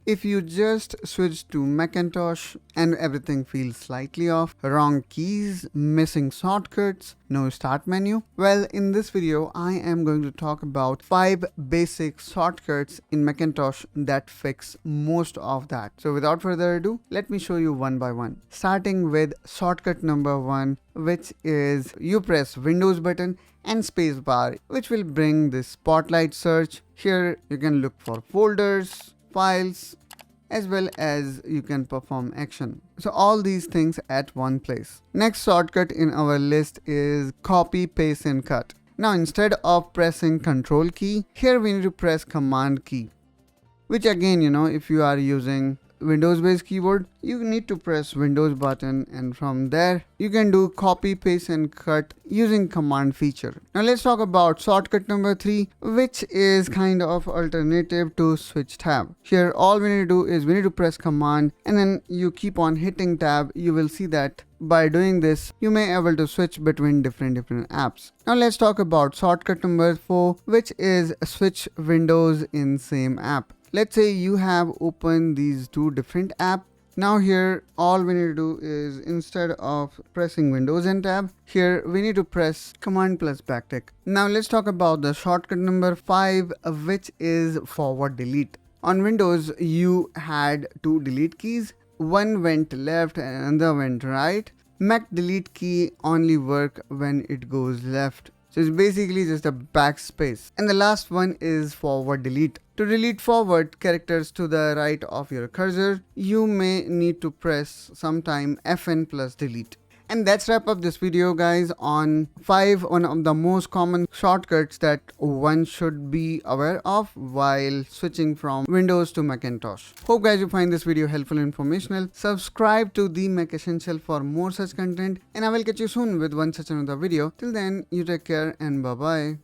If you just switch to Macintosh and everything feels slightly off, wrong keys, missing shortcuts, no start menu, well, in this video I am going to talk about 5 basic shortcuts in Macintosh that fix most of that. So without further ado, let me show you one by one. Starting with shortcut number 1, which is you press Windows button and spacebar, which will bring this spotlight search. Here you can look for folders, files, as well as you can perform action. So all these things at one place. Next shortcut in our list is copy, paste and cut. Now instead of pressing Control key, here we need to press Command key, which again, if you are using Windows based keyboard, you need to press Windows button, and from there you can do copy, paste and cut using command feature. Now let's talk about shortcut number 3, which is kind of alternative to switch tab. Here all we need to do is we need to press command and then you keep on hitting tab. You will see that by doing this you may able to switch between different apps. Now let's talk about shortcut number 4, which is switch windows in same app. Let's say you have opened these two different apps. Now here all we need to do is instead of pressing Windows and tab, here we need to press command plus backtick. Now let's talk about the shortcut number 5, which is forward delete. On Windows you had two delete keys. One went left and another went right. Mac delete key only work when it goes left. So it's basically just a backspace. And the last one is forward delete. To delete forward characters to the right of your cursor, you may need to press sometime FN plus delete. And that's wrap up this video guys on 5 one of the most common shortcuts that one should be aware of while switching from Windows to Macintosh. Hope guys you find this video helpful and informational. Subscribe to the Mac Essential for more such content, and I will catch you soon with one such another video. Till then, you take care and bye bye.